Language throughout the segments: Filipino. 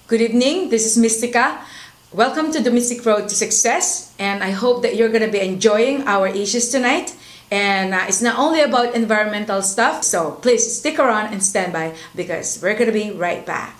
Good evening, this is Mystica. Welcome to the Mystic Road to Success, and I hope that you're going to be enjoying our issues tonight. And it's not only about environmental stuff, so please stick around and stand by because we're going to be right back.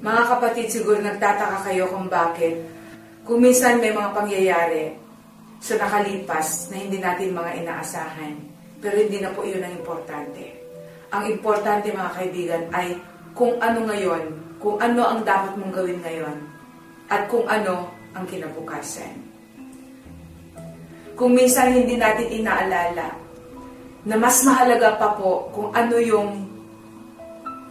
Mga kapatid, siguro nagtataka kayo kung bakit. Kung minsan may mga pangyayari sa nakalipas na hindi natin mga inaasahan. Pero hindi na po iyon ang importante. Ang importante mga kaibigan ay kung ano ngayon, kung ano ang dapat mong gawin ngayon, at kung ano ang kinabukasan. Kung minsan hindi natin inaalala na mas mahalaga pa po kung ano yung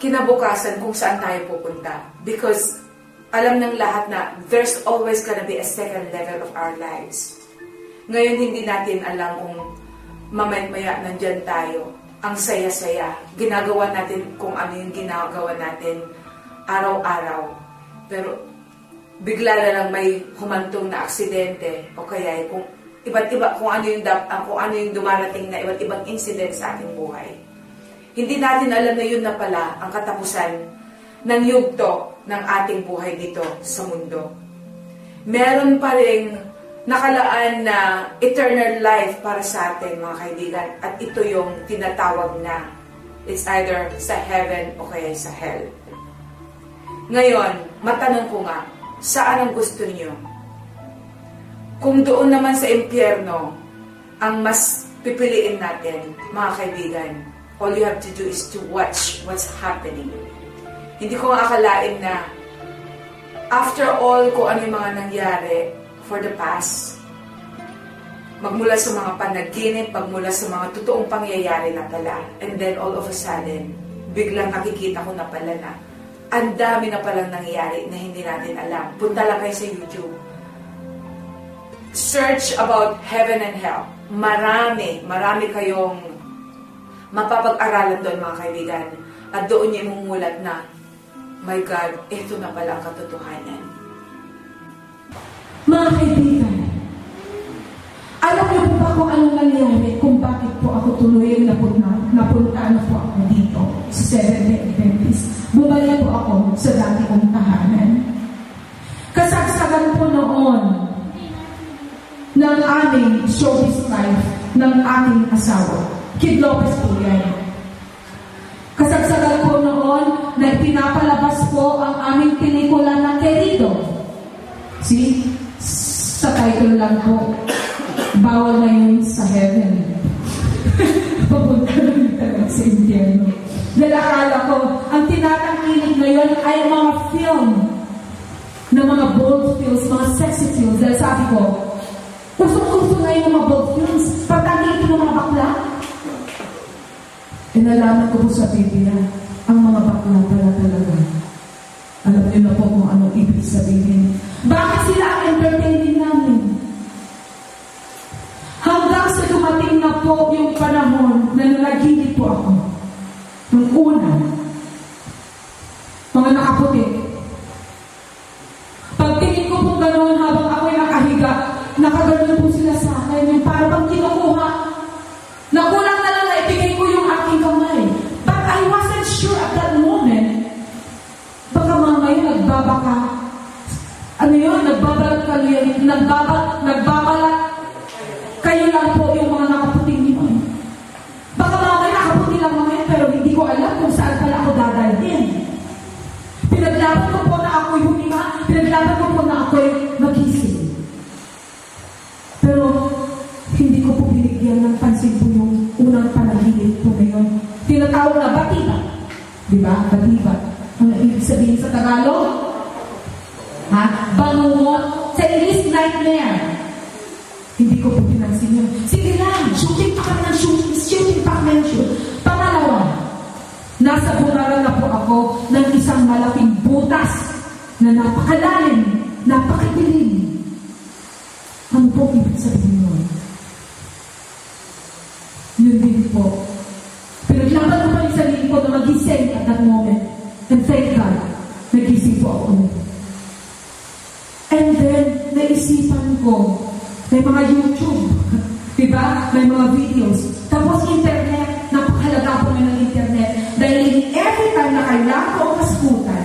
kinabukasan kung saan tayo pupunta. Because alam ng lahat na there's always gonna be a second level of our lives. Ngayon hindi natin alam kung mamaya nandyan tayo. Ang saya-saya. Ginagawa natin kung ano yung ginagawa natin araw-araw. Pero bigla na lang may humantong na aksidente o kaya kung iba't-iba kung ano yung dumarating na iba't ibang incident sa ating buhay. Hindi natin alam na yun na pala ang katapusan ng yugto ng ating buhay dito sa mundo. Meron pa rin nakalaan na eternal life para sa atin, mga kaibigan. At ito yung tinatawag na it's either sa heaven o kaya sa hell. Ngayon, matanong ko nga, saan ang gusto niyo? Kung doon naman sa impyerno, ang mas pipiliin natin, mga kaibigan, all you have to do is to watch what's happening. Hindi ko akalain na after all kung ano yung mga nangyari for the past, magmula sa mga panaginip, magmula sa mga totoong pangyayari na pala, and then all of a sudden, biglang nakikita ko na pala na ang dami na palang nangyayari na hindi natin alam. Punta lang kayo sa YouTube. Search about heaven and hell. Marami kayong mapapag-aralan doon, mga kaibigan. At doon niya mumulat na, my God, ito na pala ang katotohanan. Mga kaibigan, alam niyo po ba kung anong nangyari kung bakit po ako tuloy napunta na po ako dito sa Seventh-day Adventist. Bumalik po ako sa dati kong tahanan. Kasagsagan po noon ng aming showbiz life ng aking asawa. Kid Lopez po yan. Kasagsagan po noon na pinapalabas po ang aming pelikula na Querido. See? Sa title lang po. Bawal na yun sa heaven. Papunta lang talaga sa impyerno. Dahil akala ko, ang tinatangkilig ngayon ay mga film na mga bold films, mga sexy films. Dahil sabi ko, usok-usok na yung mga bold films. Patangkilig ng mga bakla. Inalaman ko po sa Biblia, ang mga bakla pala talaga. Alam niyo na po kung anong ibig sabihin. Bakit sila ang entertaining namin? Hanggang sa dumating na po yung panahon na nalaginip po ako. Nung una, mga nakaputi. Pagtingin ko po ganoon habang ako'y nakahiga, nakaganoon po sila sa akin, yung para bang kinukuha. Nakulang na lang na ibigay ko yung aking kamay. But I wasn't sure at that moment. Baka mamaya nagbabaka. Ano yun? Nagbabalat kayo. Nagbabalat. Kayo lang po yung mga nakaputing niyo. Baka mamaya nakaputi lang mga yun, pero hindi ko alam kung saan pala ako dadalhin. Pinaglaban ko po na ako'y huminga. Pinaglaban ko po na ako'y magising. Pero hindi ko po binigyan ng pansin po yung unang panaginip po ngayon. Tinatawag na batiba. Diba? Batiba. Ang ibig sabihin sa Tagalog? Bangungot. Sa English, nightmare. Hindi ko po pinansin yun. Sige lang, shooting pa kami ako ng isang malaking butas na napakalalim, napakadilim. Ano po ibig sabihin nun? Yun din po. Pinaglaban ko pa yung sarili ko na mag-isip at that moment. And thank God, nag-isip po ako. And then, naisipan ko, may mga YouTube, diba? May mga videos. Tapos internet, napakahalaga po ng internet. Dahil every time na kailangan ko kasputan,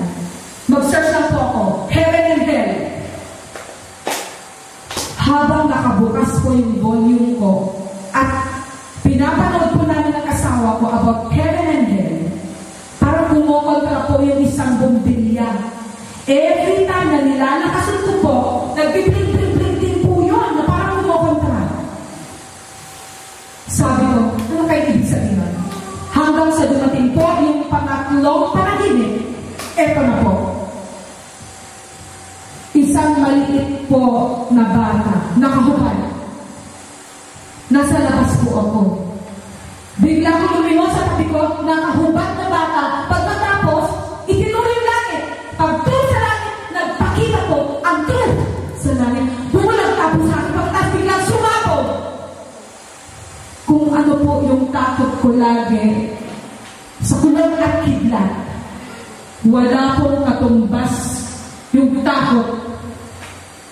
mag-search lang po ako, Heaven and Hell. Habang nakabukas po yung volume ko, at pinapanood po namin ng asawa ko about Heaven and Hell, parang kumokontra po yung isang bombilya. Every time na nilalakasan ko po, nagpipring-pring-pring din po yun, na parang kumokontra. Sabi ko, ano kayo ibig sabihin? Hanggang sa dumating po yung pangatlong panaginip, eto na po. Isang maliit po na bata, nakahubad. Nasa labas po ako. Bigla ko lumingon sa tabi ko, nakahubad na bata. Pagkatapos, itinuloy yung langit. Pagtul sa langit, nagpakita po ang tul sa langit. Bumulang tapos sa akin, pagkatapos biglang sumabog. Kung ano po yung takot ko lagi, sa kulang at kidlat, wala pong katumbas yung takot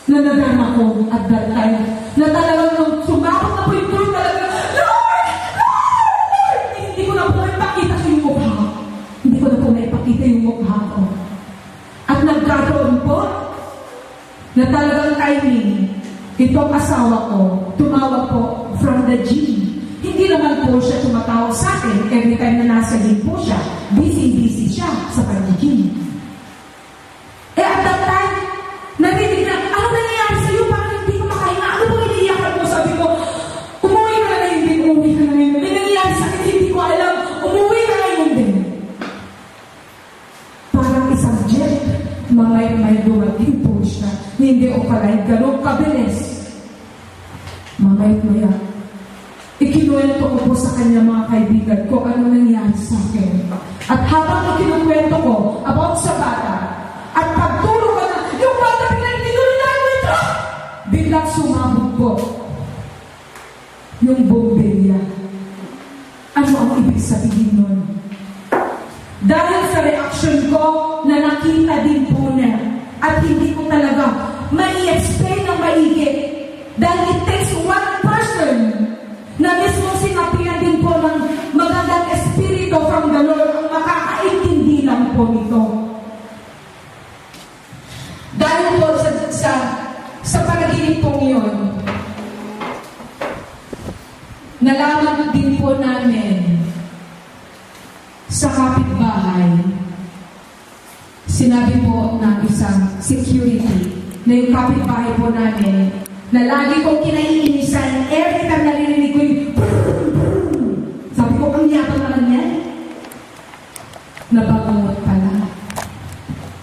na nadarama ko at that time, na talagang nung sumabog na po yung tul talaga, Lord! Lord! Hindi ko na po ipakita yung mukha. Hindi ko na po naipakita yung mukha ko. At nagkataon po na talagang timing, itong asawa ko, tumawag po from the gym. Hindi naman po siya tumatawag sa akin every time na nasa gym po siya. Busy siya sa pag-gym. At that time, narinig na, ano nangyayari sa'yo? Parang hindi ko makahinga. Ano ba iniiyakan mo? Sabi ko, umuwi ka na ngayon din. Umuwi ka na ngayon. May nangyayari sa akin, hindi ko alam. Umuwi ka na ngayon din. Parang isang jet, may dumating po siya. Hindi o kalay, ganun kabilis. Mamay-maya. Ikinuwento ko po sa kanya mga kaibigan ko ano nangyari sa akin. At habang ikinuwento ko about sa bata, at pagturo ko na, yung bata biglang tinuloy na ito! Biglang sumabog po yung bombilya. Ano ang ibig sabihin nun? Dahil sa reaction ko na nakita din po niya at hindi ko talaga mai-explain ng maigi. Dahil it takes one person na mismo sinapian din po ng magandang espiritu from the Lord ang makakaintindi lang po nito. Dahil po sa panaginip po ngayon, nalaman din po namin sa kapitbahay, sinabi po ng isang security na yung kapitbahay po namin na lagi kong kinaiinisan every time narinig ko yung sabi ko, ang yabang naman yan. Nabangungot pala.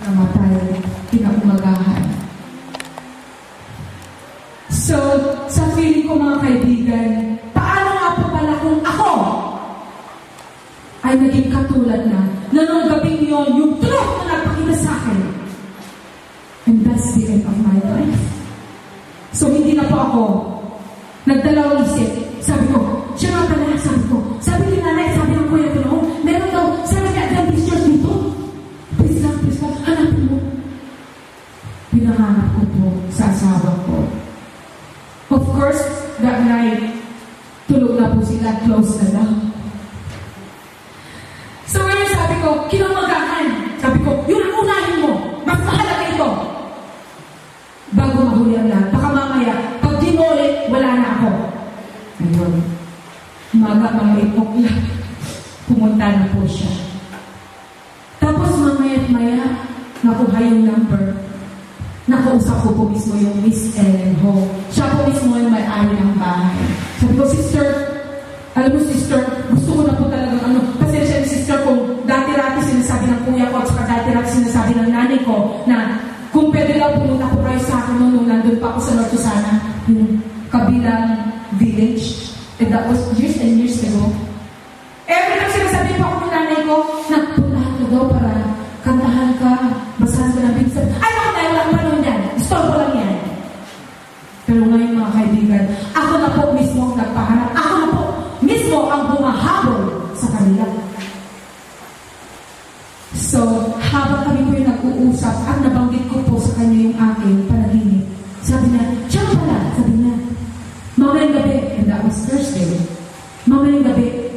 Namatay. Pinaumagahan. So, sa feeling ko mga kaibigan, paano nga po pala kung ako ay naging katulad na nung gabing yun, yung truth na nagpakita sa akin. And that's the end of my life. So, hindi na po ako nagdalawang isip. Sabi ko, siya nga pala, sabi ni nanay, sabi ng kuya ko noon, meron daw, sabi niya, Adventist Church dito. Please lang, hanapin mo. Pinahanap ko po sa asawa ko. Of course, that night, tulog na po sila, close na lang. So, ngayon sabi ko, kinamagahan. Sabi ko, yun ang unahin mo. Mas mahalaga ito. Bago mahuli ang lahat. Baka mamaya, pag dinulit, wala na ako. Ayun. Umaga, mga ipokla. Pumunta na po siya. Tapos mamaya-maya, nakuha yung number. Nakausap ko po mismo yung Miss Ellen Ho. Siya po mismo yung may-ari ng bahay. Sabi ko, sister, alam mo sister, gusto ko na po talagang pasensya ni sister kung dati-rati sinasabi ng kuya ko at saka dati-rati sinasabi ng nanay ko na kung pwede lang pumunta po kayo sa akin nung nandun pa ako sa North Susana, yung kabilang village. And that was years and years ago. Every time sinasabi po ako ng nanay ko, nagpunta ka daw para Pero ngayon mga kaibigan, ako na po mismo ang nagpahanap. Ako na po mismo ang bumahabol sa kanila. So, habang kami po yung nag-uusap at nabanggit ko po sa kanya yung aking panaginip, sabi niya, siya pala, sabi niya, mamayang gabi, and that was Thursday, mamayang gabi,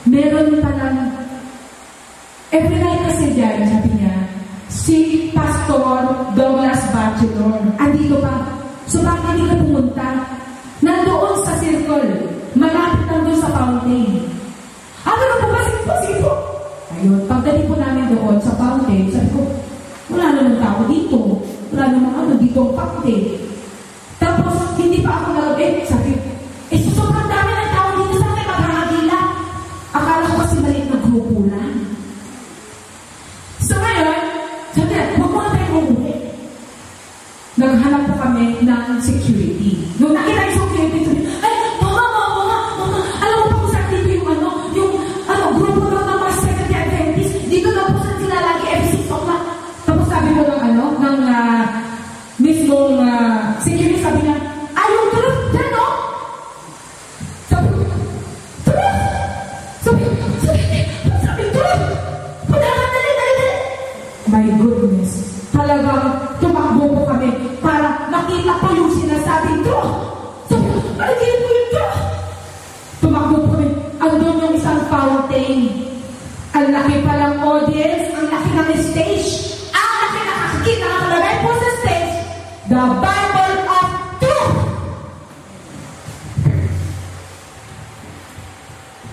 meron palang, every night kasi dyan, sabi niya, si Pastor Douglas Bachelor, andito pa. So bakit hindi ka pumunta? Nandoon sa circle, malapit lang doon sa fountain. Ano na po ba? Sige po. Ayun, pagdating po namin doon sa fountain, sabi ko, wala namang tao dito. Wala namang dito ang fountain. Tapos, hindi pa ako nalagay. Sabi, sobrang dami ng tao dito sa akin, maghahagila. Akala ko kasi maliit na grupo lang. So ngayon, sabi, huwag mo na tayo umuwi. Naghanap po kami ng security. Nung nakita yung security, sabi, ay, mama, alam mo pa kung saan dito yung grupo ng mga Seventh-day Adventist, dito na po saan sila lagi every 6 o'clock. Tapos sabi ko ng mismong security, sabi niya, ayaw, tulog, dyan, no? Sabi ko, tulog! Sabi, tulog! Dali. My goodness. Talagang tumakbo po kami para makita po yung sinasabing truth. Sabi ko, palagyan mo yung truth. Tumakbo po kami. Andun yung isang fountain. Ang laki palang audience, ang laki ng stage. Ang laki nakakakita, nakalagay po sa stage, The Bible of Truth.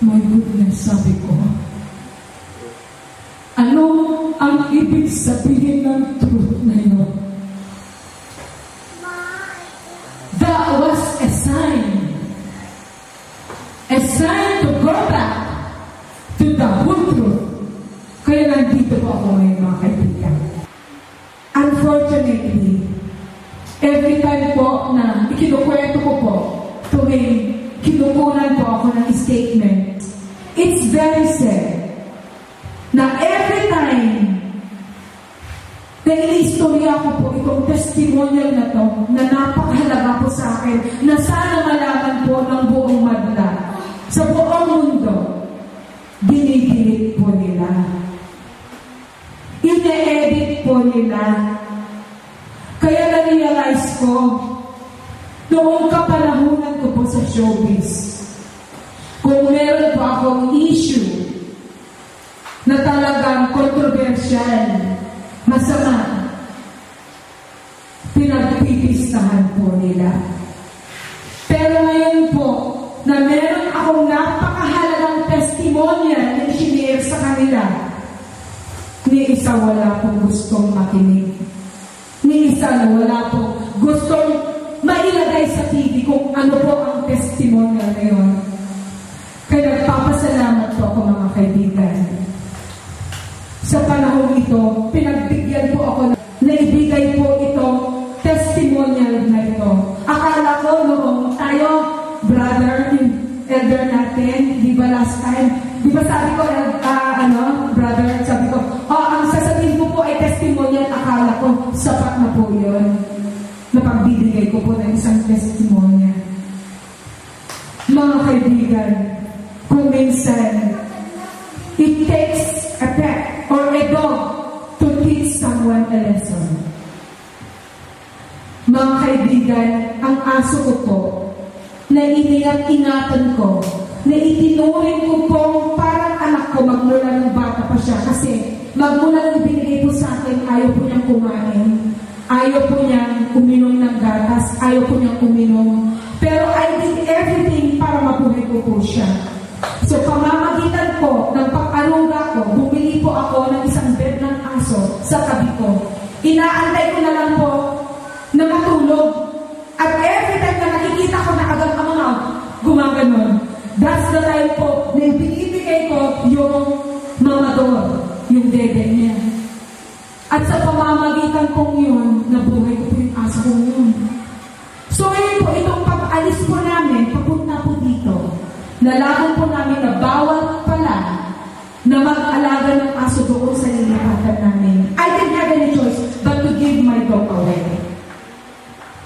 My goodness, sabi ko, ano ang ibig sabihin ng truth na yun? That was a sign to go back to the whole truth. Kaya nandito po ako ngayon mga kaibigan. Unfortunately, every time po na ikinukwento ko po, tuwing kinukunan po ako ng statement, it's very sad na every time na iniistorya ko po itong testimonial na to, na napakahalaga po sa akin, na sana malaman po ng buong madla, sa buong mundo, dinidilit po nila. Ine-edit po nila. Kaya na-realize ko, noong kapanahunan ko po sa showbiz, kung meron po akong issue na talagang controversial, masama, pinagpipistahan po nila. Pero ngayon po, na meron akong napakahalagang testimonial na i-share sa kanila, ni isa wala pong gustong makinig. Ni isa na wala pong gustong mailagay sa TV kung ano po ang testimonial na yun. Kaya nagpapasalamat po ako mga kaibigan. Sa panahon ito, pinagbigyan po ako na ibigay po itong testimonial na ito. Akala ko noong tayo, brother, elder natin, di ba last time, di ba sabi ko, brother, sabi ko, ang sasabihin mo po ay testimonial, akala ko, sapat na po yun. Napagbibigay ko po ng isang testimonial. Mga kaibigan, kung minsan, it takes a pet or a dog to teach someone a lesson. Mga kaibigan, ang aso ko po, na iniingatan ko, na itinuring ko po parang anak ko magmula ng bata pa siya kasi magmula ng binigay po sa akin, ayaw po niyang kumain, ayaw po niyang uminom ng gatas, ayaw po niyang uminom. Pero I did everything para mabuhay ko po siya. So pamamagitan po ng pag-aruga ko, bumili po ako ng isang bed ng aso sa tabi ko. Inaantay ko na lang po na matulog. At every time na nakikita ko na agad ang mga gumaganon, that's the time po na ibinibigay ko yung mamador, yung dede niya. At sa pamamagitan kong yun, nabuhay ko po yung aso kong yun. So ngayon po, itong pag-alis po namin, papunta po dito, nalaman po namin na bawal pala na mag-alaga ng aso doon sa lilipatan namin. I didn't have any choice but to give my dog away.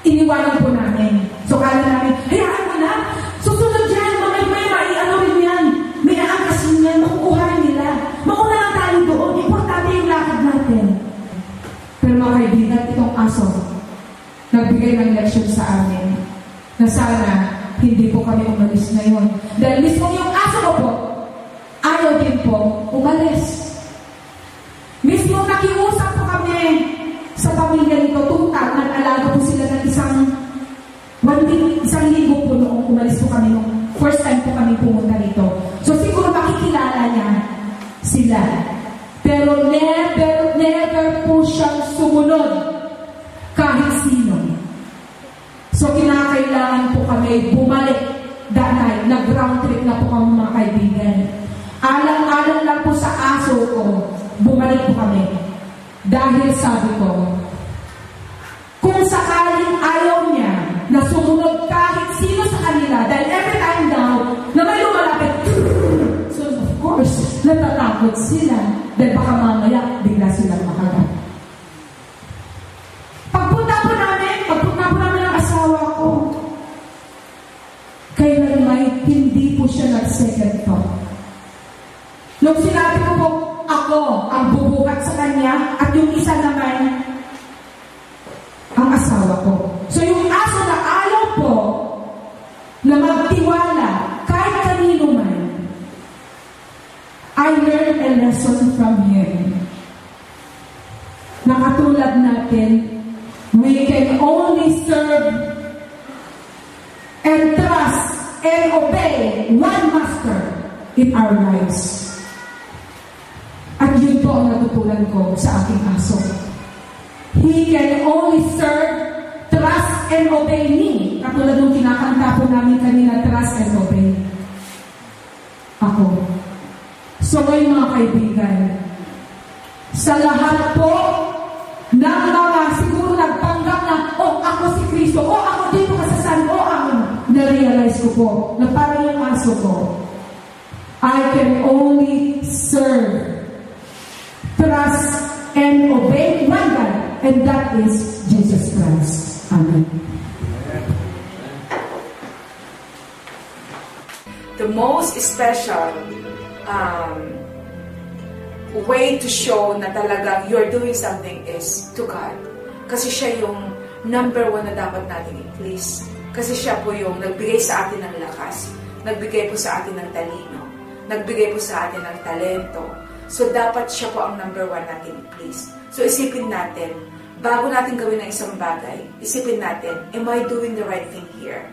Iniwanan po namin. na sana hindi po kami umalis ngayon. Dahil mismo yung aso ko po, ayaw din po umalis. Mismo nakiusap po kami sa pamilya nito, tutal, nag-alaga po sila ng isang linggo po noong umalis po kami nung first time po kami pumunta dito. So siguro makikilala niya sila. Pero never po siyang sumunod kahit sino. So kinakailangan po kami bumalik dahil nag-round trip na po kami mga kaibigan. Alang-alang lang po sa aso ko, bumalik po kami. Dahil sabi ko, kung sakaling ayaw niya na sumunod kahit sino sa kanila, dahil every time daw na may lumalapit, so of course, natatakot sila dahil baka mamaya bigla silang makagat. Pagpunta po namin ang asawa ko, kailan may hindi po siya nag-second thought. Nung sinabi ko po, ako ang bubuhat sa kanya at yung isa naman ang asawa ko. So yung aso na ayaw po na magtiwala kahit kanino man, I learned a lesson from him. Nakatulad natin, we can only serve and trust and obey one master in our lives. At yun po ang natutunan ko sa aking aso. He can only serve, trust, and obey me. Katulad nung kinakanta po namin kanina, trust and obey. Ako. So ngayon mga kaibigan, sa lahat po ng mga siguro nagpanggap na, ako si Kristo, ako dito kasasan, na-realize ko po na parang yung aso ko, I can only serve, trust, and obey one God, and that is Jesus Christ. Amen. The most special way to show na talagang you're doing something is to God. Kasi siya yung number one na dapat natin i-please. Kasi siya po yung nagbigay sa atin ng lakas, nagbigay po sa atin ng talino, nagbigay po sa atin ng talento. So, dapat siya po ang number one natin i-please. So, isipin natin, bago natin gawin ang isang bagay, isipin natin, am I doing the right thing here?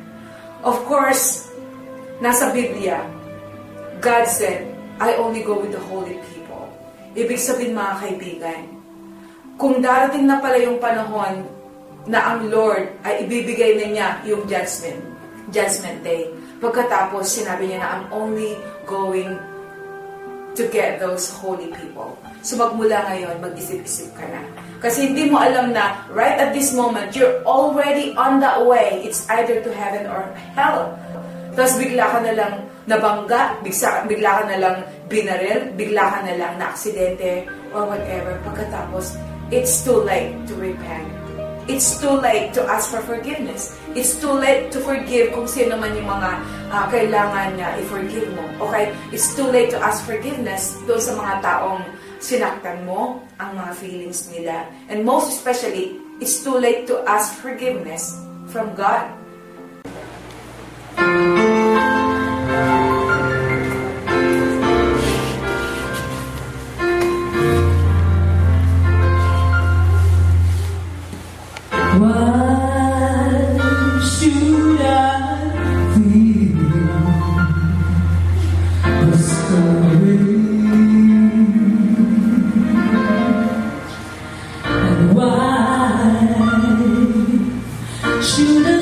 Of course, nasa Biblia, God said, I only go with the holy people. Ibig sabihin mga kaibigan, kung darating na pala yung panahon na ang Lord ay ibibigay na niya yung judgment day, pagkatapos sinabi niya na I'm only going to get those holy people. So magmula ngayon, mag-isip-isip ka na. Kasi hindi mo alam na right at this moment, you're already on that way. It's either to heaven or hell. Tapos bigla ka na lang nabangga, bigla ka na lang binaril, bigla ka na lang na-aksidente, or whatever. Pagkatapos, it's too late to repent. It's too late to ask for forgiveness. It's too late to forgive kung sino man yung mga kailangan niya i-forgive mo. Okay? It's too late to ask forgiveness doon sa mga taong sinaktan mo, ang mga feelings nila. And most especially, it's too late to ask forgiveness from God. When Jesus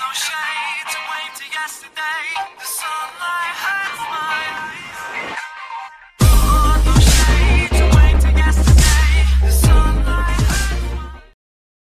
No shades and wait till yesterday. The sun